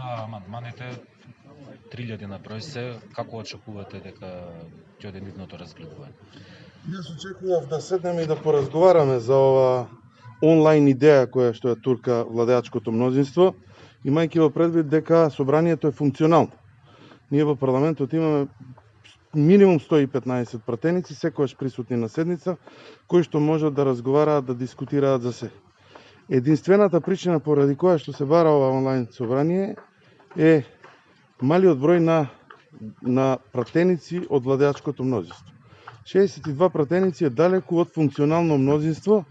Амандманите 3000 на број се, како очекувате дека ќе оде нивното разгледување? Јас очекував да седнеме и да поразговараме за ова онлайн идеја која што ја турка владеачкото мнозинство, имајќи во предвид дека собранието е функционално. Ние во парламентот имаме минимум 115 пратеници, секогаш присутни на седница, кои што можат да разговараат, да дискутираат за се. Единствената причина поради која што се бара ова онлайн собрание е малиот број на пратеници од владеачкото мнозинство. 62 пратеници е далеку од функционално мнозинство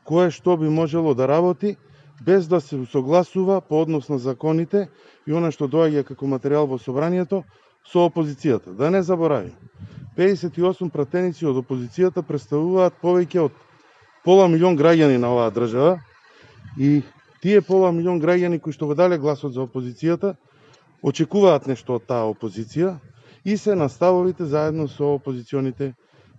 кое што би можело да работи без да се согласува по однос на законите и она што доаѓа како материјал во собранието со опозицијата. Да не заборавим, 58 пратеници од опозицијата представуваат повеќе од пола милион граѓани на оваа држава и тие пола милион граѓани кои што го дале гласот за опозицијата очекуваат нешто од таа опозиција и се наставовите заедно со опозиционите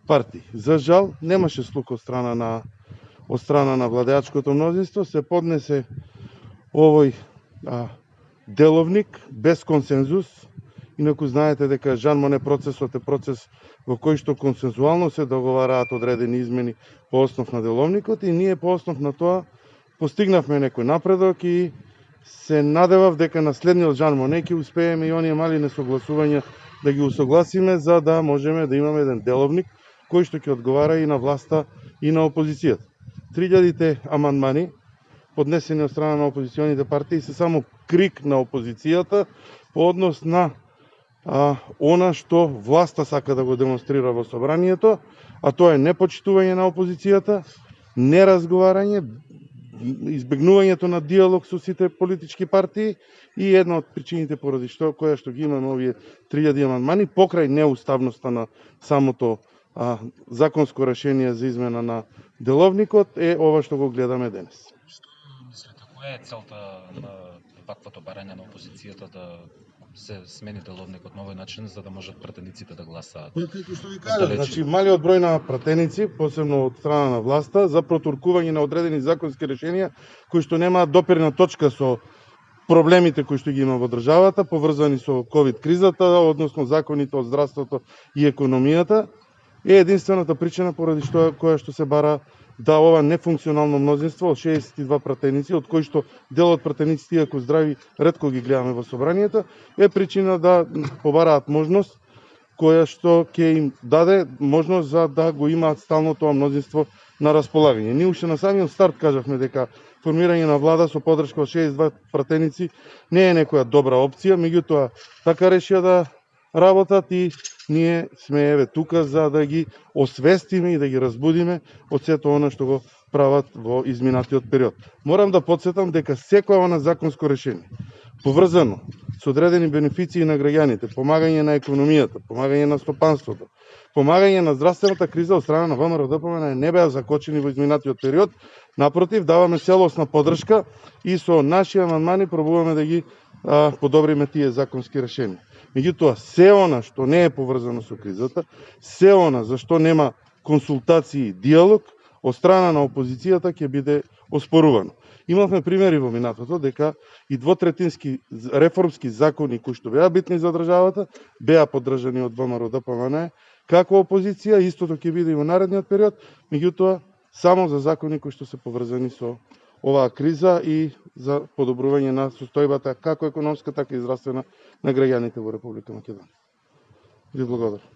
партии. За жал, немаше слух од страна на владеачкото мнозинство, се поднесе овој деловник без консензус. Инаку знаете дека Жан Моне процесот е процес во кој што консензуално се договараат одредени измени по основ на деловникот и ние по основ на тоа постигнавме некој напредок и се надевав дека на следниот Жан Моне ќе успееме и оние мали несогласувања да ги усогласиме за да можеме да имаме еден деловник кој што ќе одговара и на власта и на опозицијата. 3000 амандмани поднесени од страна на опозиционите партии се само крик на опозицијата по однос на она што власта сака да го демонстрира во собранието, а тоа е непочитување на опозицијата, неразговарање, избегнувањето на диалог со сите политички партии и една од причините поради која што ги имаме овие 3000 амандмани покрај неуставноста на самото законско решение за измена на деловникот е ова што го гледаме денес. Што мислите, која е целта на ваквото барање на опозицијата да се смени деловникот на овој начин за да можат пратениците да гласаат? Како што ви кажав, значи малиот број на пратеници, посебно од страна на власта, за протуркување на одредени законски решенија кои што немаат допирна точка со проблемите кои што ги има во државата, поврзани со ковид кризата, односно законите од здравството и економијата, е единствената причина поради која што се бара да ова нефункционално мнозинство од 62 пратеници, од кои што дел од пратениците, иако здрави, ретко ги гледаме во собранието, е причина да побараат можност која што ќе им даде можност за да го имаат стално тоа мнозинство на располагање. Ние уште на самиот старт кажавме дека формирање на влада со поддршка од 62 пратеници не е некоја добра опција, меѓутоа така решија да работат и ние сме еве тука за да ги освестиме и да ги разбудиме од сето она што го прават во изминатиот период. Морам да потсетам дека секоја она законско решение поврзано со одредени бенефиции на граѓаните, помагање на економијата, помагање на стопанството, помагање на здравствената криза од страна на ВМРО-ДПМН не беа закочени во изминатиот период. Напротив, даваме целосна поддршка и со наши амандмани пробуваме да ги подобриме тие законски решенија. Меѓутоа, се она што не е поврзано со кризата, се она за што нема консултации и диалог од страна на опозицијата ќе биде оспорувано. Имавме примери во минатото дека и двотретински реформски закони кои што беа битни за државата беа поддржани од ВМРО-ДПМН како опозиција, истото ќе биде и во наредниот период, меѓутоа само за закони кои што се поврзани со оваа криза и за подобрување на состојбата како економска, така и здравствена на граѓаните во Република Македонија. Ви благодарам.